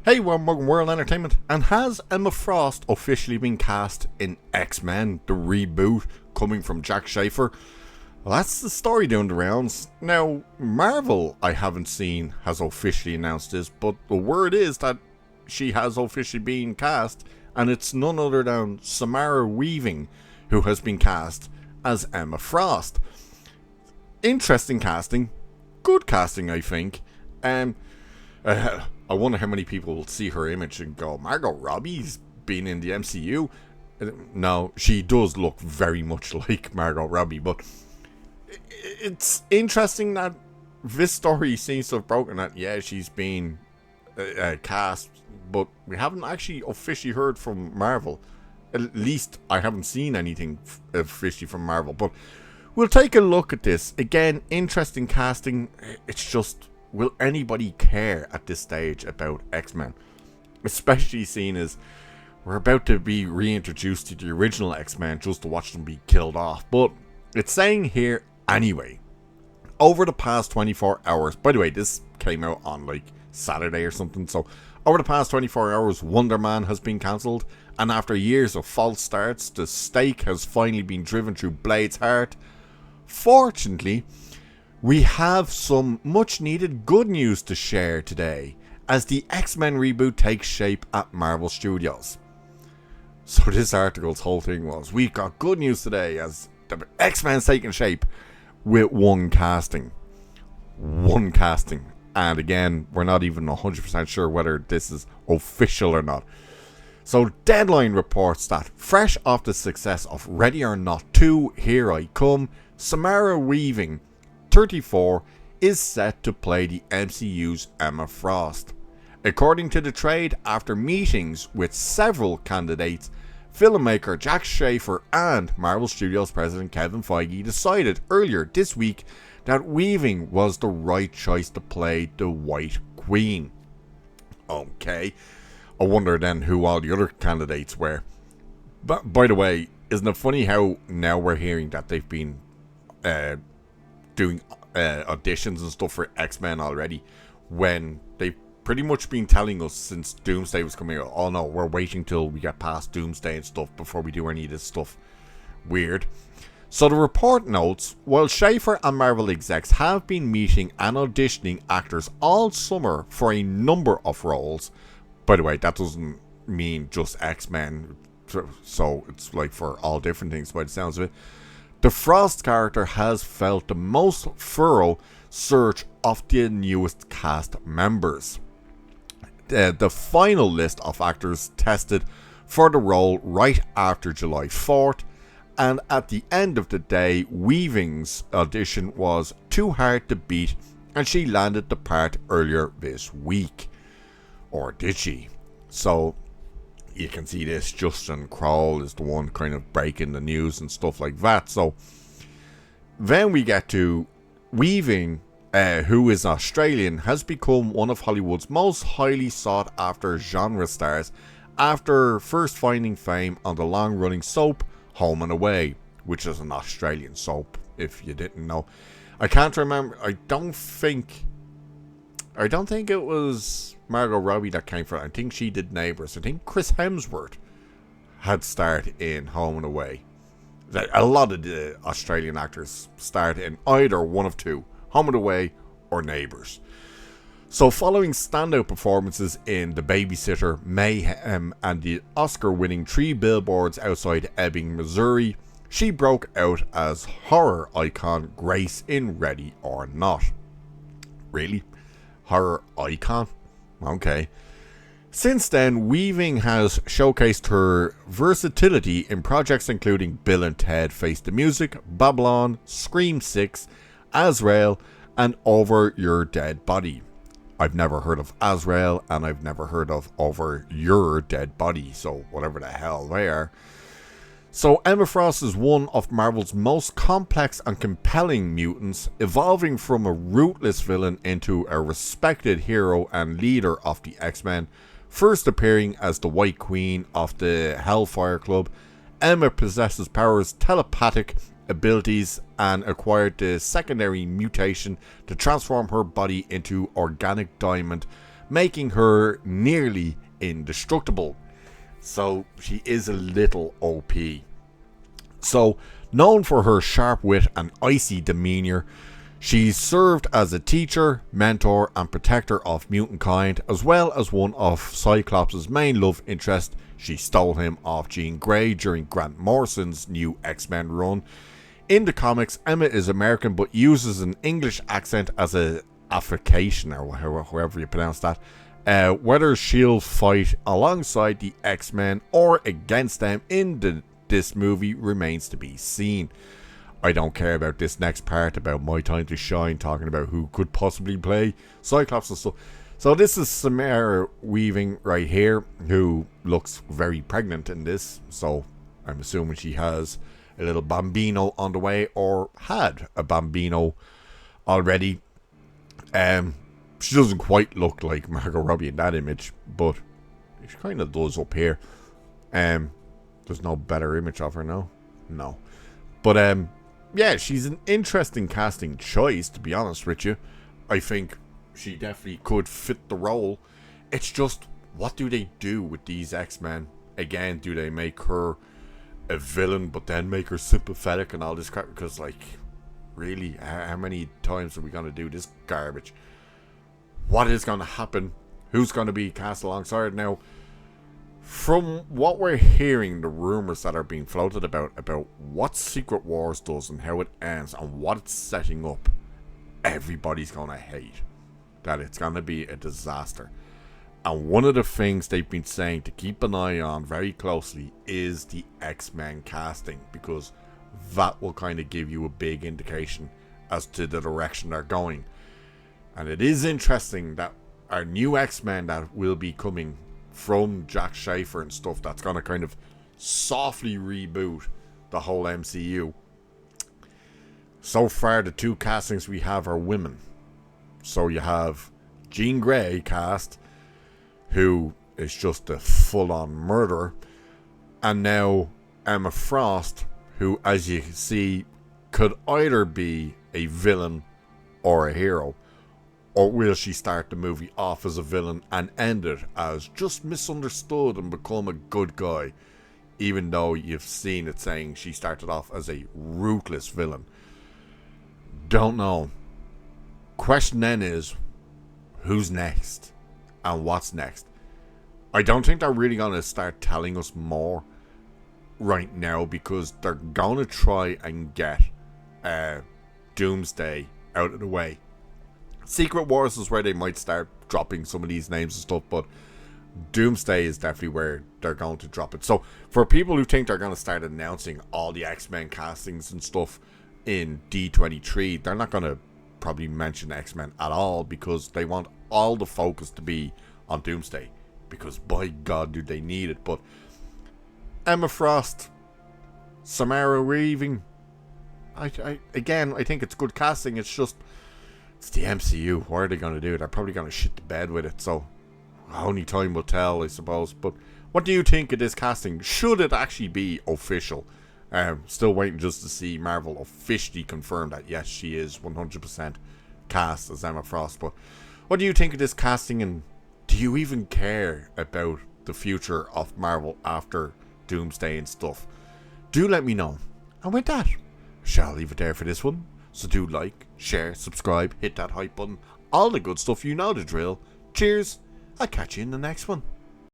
Hey, welcome World Entertainment. And has Emma Frost officially been cast in X-Men, the reboot, coming from Jack Schaefer? Well, that's the story doing the rounds. Now, Marvel, I haven't seen, has officially announced this, but the word is that she has officially been cast, and it's none other than Samara Weaving, who has been cast as Emma Frost. Interesting casting. Good casting, I think. I wonder how many people will see her image and go, Margot Robbie's been in the MCU? No, she does look very much like Margot Robbie, but it's interesting that this story seems to have broken that, yeah, she's been cast, but we haven't actually officially heard from Marvel. At least I haven't seen anything officially from Marvel, but we'll take a look at this. Again, interesting casting. It's just, will anybody care at this stage about X-Men? Especially seeing as we're about to be reintroduced to the original X-Men just to watch them be killed off. But it's saying here anyway, over the past 24 hours, by the way, this came out on like Saturday or something, so over the past 24 hours, Wonder Man has been cancelled, and after years of false starts, the stake has finally been driven through Blade's heart. Fortunately, we have some much needed good news to share today as the X-Men reboot takes shape at Marvel Studios. So this article's whole thing was, we've got good news today as the X-Men's taking shape with one casting. One casting. And again, we're not even 100% sure whether this is official or not. So Deadline reports that fresh off the success of Ready or Not 2, Here I Come, Samara Weaving, 34, is set to play the MCU's Emma Frost. According to the trade, after meetings with several candidates, filmmaker Jack Schaefer and Marvel Studios president Kevin Feige decided earlier this week that Weaving was the right choice to play the White Queen. Okay, I wonder then who all the other candidates were. But by the way, isn't it funny how now we're hearing that they've been doing auditions and stuff for X-Men already, when they've pretty much been telling us since Doomsday was coming out, oh no, we're waiting till we get past Doomsday and stuff before we do any of this stuff. Weird. So the report notes, while Schaefer and Marvel execs have been meeting and auditioning actors all summer for a number of roles, by the way, that doesn't mean just X-Men, so it's like for all different things by the sounds of it, the Frost character has felt the most thorough search of the newest cast members. The final list of actors tested for the role right after July 4th, and at the end of the day, Weaving's audition was too hard to beat, and she landed the part earlier this week. Or did she? So you can see this, Justin Kroll is the one kind of breaking the news and stuff like that. So then we get to Weaving, who is Australian, has become one of Hollywood's most highly sought after genre stars after first finding fame on the long-running soap Home and Away, which is an Australian soap, if you didn't know. I can't remember, I don't think it was Margot Robbie that came from it. I think she did Neighbours. I think Chris Hemsworth had started in Home and Away. A lot of the Australian actors start in either one of two, Home and Away or Neighbours. So following standout performances in The Babysitter, Mayhem and the Oscar-winning Three Billboards Outside Ebbing, Missouri, she broke out as horror icon Grace in Ready or Not. Really? Horror icon? Okay. Since then, Weaving has showcased her versatility in projects including Bill and Ted Face the Music, Babylon, Scream 6, Azrael, and Over Your Dead Body. I've never heard of Azrael, and I've never heard of Over Your Dead Body, so whatever the hell they are. So Emma Frost is one of Marvel's most complex and compelling mutants, evolving from a ruthless villain into a respected hero and leader of the X-Men. First appearing as the White Queen of the Hellfire Club, Emma possesses powers, telepathic abilities, and acquired the secondary mutation to transform her body into organic diamond making her nearly indestructible. So she is a little OP. So, known for her sharp wit and icy demeanour, she served as a teacher, mentor, and protector of mutant kind, as well as one of Cyclops' main love interest. She stole him off Jean Grey during Grant Morrison's new X-Men run. In the comics, Emma is American but uses an English accent as a affectation, or however you pronounce that. Whether she'll fight alongside the X-Men or against them in this movie remains to be seen. I don't care about this next part about my time to shine, talking about who could possibly play Cyclops and stuff. So this is Samara Weaving right here, who looks very pregnant in this. So I'm assuming she has a little bambino on the way, or had a bambino already. She doesn't quite look like Margot Robbie in that image, but she kind of does up here. There's no better image of her now. No. But yeah, she's an interesting casting choice, to be honest with you. I think she definitely could fit the role. It's just, what do they do with these X-Men? Again, do they make her a villain but then make her sympathetic and all this crap? Because, like, really, how many times are we going to do this garbage? What is going to happen? Who's going to be cast alongside now? From what we're hearing, the rumors that are being floated about what Secret Wars does and how it ends and what it's setting up, everybody's going to hate. That it's going to be a disaster. And one of the things they've been saying to keep an eye on very closely is the X-Men casting, because that will kind of give you a big indication as to the direction they're going. And it is interesting that our new X-Men that will be coming from Jack Schaefer and stuff, that's going to kind of softly reboot the whole MCU. So far, the two castings we have are women. So you have Jean Grey cast, who is just a full-on murderer, and now Emma Frost, who, as you can see, could either be a villain or a hero. Or will she start the movie off as a villain and end it as just misunderstood and become a good guy, even though you've seen it saying she started off as a ruthless villain? Don't know. Question then is, who's next? And what's next? I don't think they're really going to start telling us more right now, because they're going to try and get Doomsday out of the way. Secret Wars is where they might start dropping some of these names and stuff, but Doomsday is definitely where they're going to drop it. So for people who think they're going to start announcing all the X-Men castings and stuff in D23, they're not going to probably mention X-Men at all, because they want all the focus to be on Doomsday, because by God do they need it. But Emma Frost, Samara Weaving, I think it's good casting. It's just, it's the MCU. What are they going to do? They're probably going to shit the bed with it, so only time will tell, I suppose. But what do you think of this casting? Should it actually be official? Still waiting just to see Marvel officially confirm that yes, she is 100% cast as Emma Frost. But what do you think of this casting, and do you even care about the future of Marvel after Doomsday and stuff? Do let me know. And with that, shall leave it there for this one. So do like, share, subscribe, hit that hype button, all the good stuff, you know the drill. Cheers, I'll catch you in the next one.